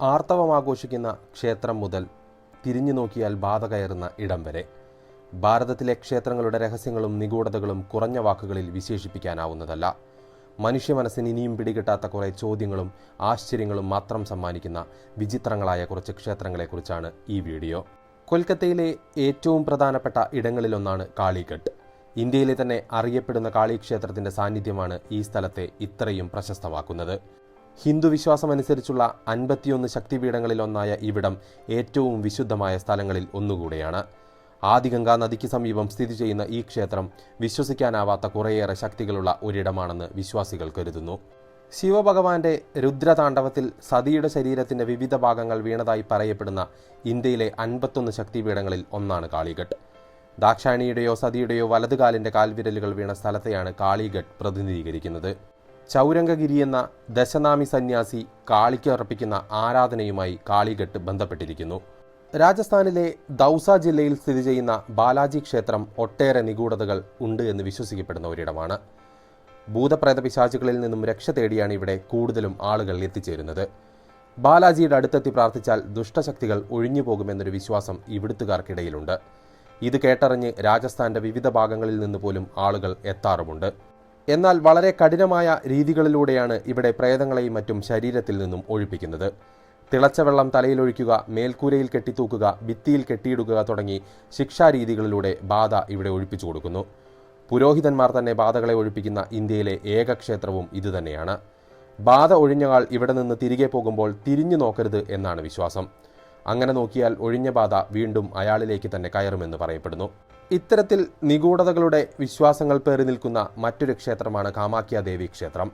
ആർത്തവമാഘോഷിക്കുന്ന ക്ഷേത്രം മുതൽ തിരിഞ്ഞു നോക്കിയാൽ ബാധ കയറുന്ന ഇടം വരെ ഭാരതത്തിലെ ക്ഷേത്രങ്ങളുടെ രഹസ്യങ്ങളും നിഗൂഢതകളും കുറഞ്ഞ വാക്കുകളിൽ വിശേഷിപ്പിക്കാനാവുന്നതല്ല. മനുഷ്യ മനസ്സിന് ഇനിയും പിടികിട്ടാത്ത കുറേ ചോദ്യങ്ങളും ആശ്ചര്യങ്ങളും മാത്രം സമ്മാനിക്കുന്ന വിചിത്രങ്ങളായ കുറച്ച് ക്ഷേത്രങ്ങളെക്കുറിച്ചാണ് ഈ വീഡിയോ. കൊൽക്കത്തയിലെ ഏറ്റവും പ്രധാനപ്പെട്ട ഇടങ്ങളിലൊന്നാണ് കാളിഘട്ട്. ഇന്ത്യയിലെ തന്നെ അറിയപ്പെടുന്ന കാളി ക്ഷേത്രത്തിൻ്റെ സാന്നിധ്യമാണ് ഈ സ്ഥലത്തെ ഇത്രയും പ്രശസ്തമാക്കുന്നത്. ഹിന്ദു വിശ്വാസമനുസരിച്ചുള്ള 51 ശക്തിപീഠങ്ങളിലൊന്നായ ഇവിടം ഏറ്റവും വിശുദ്ധമായ സ്ഥലങ്ങളിൽ ഒന്നുകൂടെയാണ്. ആദിഗംഗാ നദിക്ക് സമീപം സ്ഥിതി ചെയ്യുന്ന ഈ ക്ഷേത്രം വിശ്വസിക്കാനാവാത്ത കുറേയേറെ ശക്തികളുള്ള ഒരിടമാണെന്ന് വിശ്വാസികൾ കരുതുന്നു. ശിവഭഗവാന്റെ രുദ്രതാണ്ഡവത്തിൽ സതിയുടെ ശരീരത്തിന്റെ വിവിധ ഭാഗങ്ങൾ വീണതായി പറയപ്പെടുന്ന ഇന്ത്യയിലെ 51 ശക്തിപീഠങ്ങളിൽ ഒന്നാണ് കാളിഘട്ട്. ദാക്ഷായണിയുടെയോ സതിയുടെയോ വലതുകാലിന്റെ കാൽവിരലുകൾ വീണ സ്ഥലത്തെയാണ് കാളിഘട്ട് പ്രതിനിധീകരിക്കുന്നത്. ചൗരംഗഗിരി എന്ന ദശനാമി സന്യാസി കാളിക്ക് അർപ്പിക്കുന്ന ആരാധനയുമായി കാളിഘട്ട് ബന്ധപ്പെട്ടിരിക്കുന്നു. രാജസ്ഥാനിലെ ദൗസ ജില്ലയിൽ സ്ഥിതി ചെയ്യുന്ന ബാലാജി ക്ഷേത്രം ഒട്ടേറെ നിഗൂഢതകൾ ഉണ്ട് എന്ന് വിശ്വസിക്കപ്പെടുന്ന ഒരിടമാണ്. ഭൂതപ്രേത പിശാചുകളിൽ നിന്നും രക്ഷ തേടിയാണ് ഇവിടെ കൂടുതലും ആളുകൾ എത്തിച്ചേരുന്നത്. ബാലാജിയുടെ അടുത്തെത്തി പ്രാർത്ഥിച്ചാൽ ദുഷ്ടശക്തികൾ ഒഴിഞ്ഞു പോകുമെന്നൊരു വിശ്വാസം ഇവിടുത്തുകാർക്കിടയിലുണ്ട്. ഇത് കേട്ടറിഞ്ഞ് രാജസ്ഥാന്റെ വിവിധ ഭാഗങ്ങളിൽ നിന്ന് പോലും ആളുകൾ എത്താറുമുണ്ട്. എന്നാൽ വളരെ കഠിനമായ രീതികളിലൂടെയാണ് ഇവിടെ പ്രേതങ്ങളെയും മറ്റും ശരീരത്തിൽ നിന്നും ഒഴിപ്പിക്കുന്നത്. തിളച്ച വെള്ളം തലയിലൊഴിക്കുക, മേൽക്കൂരയിൽ കെട്ടിത്തൂക്കുക, ഭിത്തിയിൽ കെട്ടിയിടുക തുടങ്ങി ശിക്ഷാരീതികളിലൂടെ ബാധ ഇവിടെ ഒഴിപ്പിച്ചു കൊടുക്കുന്നു. പുരോഹിതന്മാർ തന്നെ ബാധകളെ ഒഴിപ്പിക്കുന്ന ഇന്ത്യയിലെ ഏക ക്ഷേത്രവും ഇതുതന്നെയാണ്. ബാധ ഒഴിഞ്ഞയാൾ ഇവിടെ നിന്ന് തിരികെ പോകുമ്പോൾ തിരിഞ്ഞു നോക്കരുത് എന്നാണ് വിശ്വാസം. അങ്ങനെ നോക്കിയാൽ ഒഴിഞ്ഞ ബാധ വീണ്ടും അയാളിലേക്ക് തന്നെ കയറുമെന്ന് പറയപ്പെടുന്നു. ഇത്തരത്തിൽ നിഗൂഢതകളുടെ വിശ്വാസങ്ങൾ പേറി നിൽക്കുന്ന മറ്റൊരു ക്ഷേത്രമാണ് കാമാഖ്യ ദേവി ക്ഷേത്രം.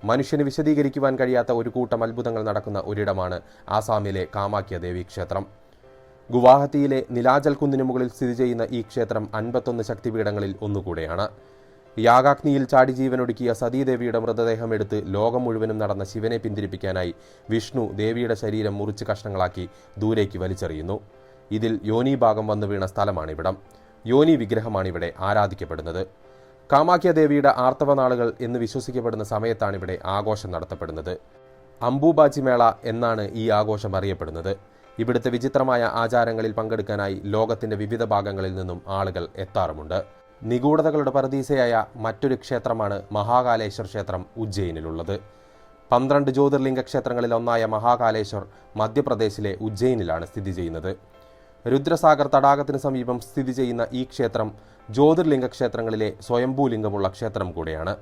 മനുഷ്യന് വിശദീകരിക്കുവാൻ കഴിയാത്ത ഒരു കൂട്ടം അത്ഭുതങ്ങൾ നടക്കുന്ന ഒരിടമാണ് ആസാമിലെ കാമാഖ്യ ദേവി ക്ഷേത്രം. ഗുവാഹത്തിയിലെ നിലാചൽ കുന്നിനു മുകളിൽ സ്ഥിതി ചെയ്യുന്ന ഈ ക്ഷേത്രം 51 ശക്തിപീഠങ്ങളിൽ ഒന്നുകൂടെയാണ്. യാഗാഗ്നിയിൽ ചാടി ജീവനൊടുക്കിയ സതീദേവിയുടെ മൃതദേഹം എടുത്ത് ലോകം മുഴുവനും നടന്ന ശിവനെ പിന്തിരിപ്പിക്കാനായി വിഷ്ണു ദേവിയുടെ ശരീരം മുറിച്ച് കഷ്ണങ്ങളാക്കി ദൂരേക്ക് വലിച്ചെറിയുന്നു. ഇതിൽ യോനി ഭാഗം വന്നു വീണ സ്ഥലമാണിവിടം. യോനി വിഗ്രഹമാണിവിടെ ആരാധിക്കപ്പെടുന്നത്. കാമാഖ്യ ദേവിയുടെ ആർത്തവ നാളുകൾ എന്ന് വിശ്വസിക്കപ്പെടുന്ന സമയത്താണിവിടെ ആഘോഷം നടത്തപ്പെടുന്നത്. അംബുബാച്ചി മേള എന്നാണ് ഈ ആഘോഷം അറിയപ്പെടുന്നത്. ഇവിടുത്തെ വിചിത്രമായ ആചാരങ്ങളിൽ പങ്കെടുക്കാനായി ലോകത്തിന്റെ വിവിധ ഭാഗങ്ങളിൽ നിന്നും ആളുകൾ എത്താറുമുണ്ട്. നിഗൂഢതകളുടെ പരദീസയായ മറ്റൊരു ക്ഷേത്രമാണ് മഹാകാലേശ്വർ ക്ഷേത്രം ഉജ്ജയിനിലുള്ളത്. 12 ജ്യോതിർലിംഗ ക്ഷേത്രങ്ങളിൽ ഒന്നായ മഹാകാലേശ്വർ മധ്യപ്രദേശിലെ ഉജ്ജയിനിലാണ് സ്ഥിതി ചെയ്യുന്നത്. രുദ്രസാഗർ തടാകത്തിന് സമീപം സ്ഥിതി ചെയ്യുന്ന ഈ ക്ഷേത്രം ജ്യോതിർലിംഗ ക്ഷേത്രങ്ങളിലെ സ്വയംഭൂലിംഗമുള്ള ക്ഷേത്രം കൂടെയാണ്.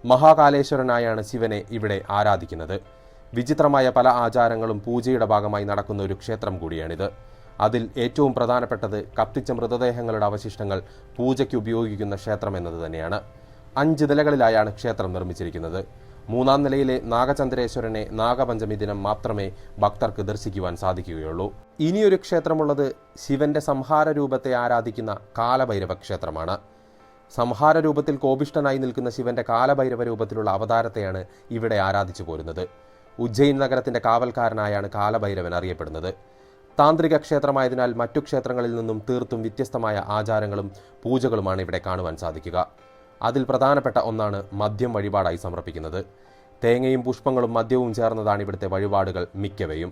മഹാകാലേശ്വരനായാണ് ശിവനെ ഇവിടെ ആരാധിക്കുന്നത്. വിചിത്രമായ പല ആചാരങ്ങളും പൂജയുടെ ഭാഗമായി നടക്കുന്ന ഒരു ക്ഷേത്രം കൂടിയാണിത്. അതിൽ ഏറ്റവും പ്രധാനപ്പെട്ടത് കത്തിച്ച മൃതദേഹങ്ങളുടെ അവശിഷ്ടങ്ങൾ പൂജയ്ക്ക് ഉപയോഗിക്കുന്ന ക്ഷേത്രം എന്നത് തന്നെയാണ്. 5 നിലകളിലായാണ് ക്ഷേത്രം നിർമ്മിച്ചിരിക്കുന്നത്. 3-ാം നിലയിലെ നാഗചന്ദ്രേശ്വരനെ നാഗപഞ്ചമി ദിനം മാത്രമേ ഭക്തർക്ക് ദർശിക്കുവാൻ സാധിക്കുകയുള്ളൂ. ഇനിയൊരു ക്ഷേത്രമുള്ളത് ശിവന്റെ സംഹാര രൂപത്തെ ആരാധിക്കുന്ന കാലഭൈരവ ക്ഷേത്രമാണ്. സംഹാര രൂപത്തിൽ കോപിഷ്ഠനായി നിൽക്കുന്ന ശിവന്റെ കാലഭൈരവ രൂപത്തിലുള്ള അവതാരത്തെയാണ് ഇവിടെ ആരാധിച്ചു പോരുന്നത്. ഉജ്ജയിൻ നഗരത്തിന്റെ കാവൽക്കാരനായാണ് കാലഭൈരവൻ അറിയപ്പെടുന്നത്. താന്ത്രിക ക്ഷേത്രമായതിനാൽ മറ്റു ക്ഷേത്രങ്ങളിൽ നിന്നും തീർത്തും വ്യത്യസ്തമായ ആചാരങ്ങളും പൂജകളുമാണ് ഇവിടെ കാണുവാൻ സാധിക്കുക. അതിൽ പ്രധാനപ്പെട്ട ഒന്നാണ് മദ്യം വഴിപാടായി സമർപ്പിക്കുന്നത്. തേങ്ങയും പുഷ്പങ്ങളും മദ്യവും ചേർന്നതാണ് ഇവിടുത്തെ വഴിപാടുകൾ മിക്കവയും.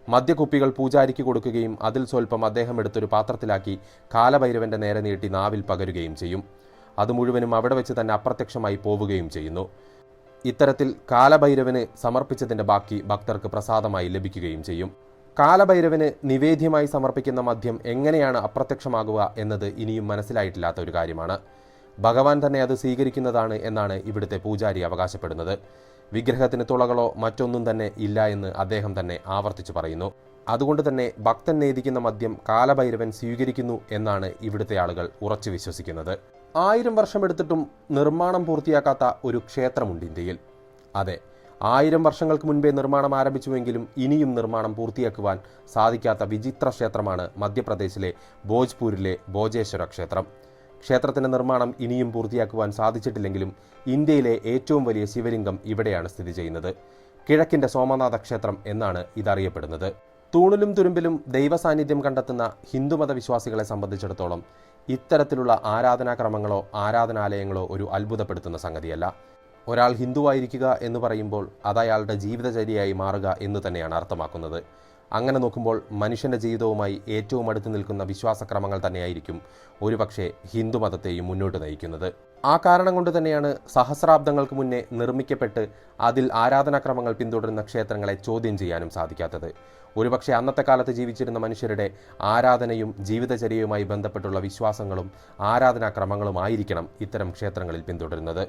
മദ്യക്കുപ്പികൾ പൂജാരിക്ക് കൊടുക്കുകയും അതിൽ സ്വല്പം അദ്ദേഹം എടുത്തൊരു പാത്രത്തിലാക്കി കാലഭൈരവന്റെ നേരെ നീട്ടി നാവിൽ പകരുകയും ചെയ്യും. അത് മുഴുവനും അവിടെ വെച്ച് തന്നെ അപ്രത്യക്ഷമായി പോവുകയും ചെയ്യുന്നു. ഇത്തരത്തിൽ കാലഭൈരവന് സമർപ്പിച്ചതിന്റെ ബാക്കി ഭക്തർക്ക് പ്രസാദമായി ലഭിക്കുകയും ചെയ്യും. കാലഭൈരവന് നിവേദ്യമായി സമർപ്പിക്കുന്ന മദ്യം എങ്ങനെയാണ് അപ്രത്യക്ഷമാകുക എന്നത് ഇനിയും മനസ്സിലായിട്ടില്ലാത്ത ഒരു കാര്യമാണ്. ഭഗവാൻ തന്നെ അത് സ്വീകരിക്കുന്നതാണ് എന്നാണ് ഇവിടുത്തെ പൂജാരി അവകാശപ്പെടുന്നത്. വിഗ്രഹത്തിന് തുളകളോ മറ്റൊന്നും തന്നെ ഇല്ല എന്ന് അദ്ദേഹം തന്നെ ആവർത്തിച്ചു പറയുന്നു. അതുകൊണ്ട് തന്നെ ഭക്തൻ നേദിക്കുന്ന മദ്യം കാലഭൈരവൻ സ്വീകരിക്കുന്നു എന്നാണ് ഇവിടുത്തെ ആളുകൾ ഉറച്ചു വിശ്വസിക്കുന്നത്. 1000 വർഷമെടുത്തിട്ടും നിർമ്മാണം പൂർത്തിയാക്കാത്ത ഒരു ക്ഷേത്രമുണ്ട് ഇന്ത്യയിൽ. അതെ, 1000 വർഷങ്ങൾക്ക് മുൻപേ നിർമ്മാണം ആരംഭിച്ചുവെങ്കിലും ഇനിയും നിർമ്മാണം പൂർത്തിയാക്കുവാൻ സാധിക്കാത്ത വിചിത്ര ക്ഷേത്രമാണ് മധ്യപ്രദേശിലെ ഭോജ്പൂരിലെ ഭോജേശ്വര ക്ഷേത്രം. ക്ഷേത്രത്തിന്റെ നിർമ്മാണം ഇനിയും പൂർത്തിയാക്കുവാൻ സാധിച്ചിട്ടില്ലെങ്കിലും ഇന്ത്യയിലെ ഏറ്റവും വലിയ ശിവലിംഗം ഇവിടെയാണ് സ്ഥിതി ചെയ്യുന്നത്. കിഴക്കിന്റെ സോമനാഥ ക്ഷേത്രം എന്നാണ് ഇതറിയപ്പെടുന്നത്. തൂണിലും തുരുമ്പിലും ദൈവസാന്നിധ്യം കണ്ടെത്തുന്ന ഹിന്ദുമത വിശ്വാസികളെ സംബന്ധിച്ചിടത്തോളം ഇത്തരത്തിലുള്ള ആരാധനാക്രമങ്ങളോ ആരാധനാലയങ്ങളോ ഒരു അത്ഭുതപ്പെടുത്തുന്ന സംഗതിയല്ല. ഒരാൾ ഹിന്ദുവായിരിക്കുക എന്ന് പറയുമ്പോൾ അത് അയാളുടെ ജീവിതചര്യയായി മാറുക എന്ന് തന്നെയാണ് അർത്ഥമാക്കുന്നത്. അങ്ങനെ നോക്കുമ്പോൾ മനുഷ്യൻ്റെ ജീവിതവുമായി ഏറ്റവും അടുത്ത് നിൽക്കുന്ന വിശ്വാസക്രമങ്ങൾ തന്നെയായിരിക്കും ഒരുപക്ഷെ ഹിന്ദുമതത്തെയും മുന്നോട്ട് നയിക്കുന്നത്. ആ കാരണം കൊണ്ട് തന്നെയാണ് സഹസ്രാബ്ദങ്ങൾക്ക് മുന്നേ നിർമ്മിക്കപ്പെട്ട് അതിൽ ആരാധനാക്രമങ്ങൾ പിന്തുടരുന്ന ക്ഷേത്രങ്ങളെ ചോദ്യം ചെയ്യാനും സാധിക്കാത്തത്. ഒരുപക്ഷെ അന്നത്തെ കാലത്ത് ജീവിച്ചിരുന്ന മനുഷ്യരുടെ ആരാധനയും ജീവിതചര്യയുമായി ബന്ധപ്പെട്ടുള്ള വിശ്വാസങ്ങളും ആരാധനാക്രമങ്ങളും ആയിരിക്കണം ഇത്തരം ക്ഷേത്രങ്ങളിൽ പിന്തുടരുന്നത്.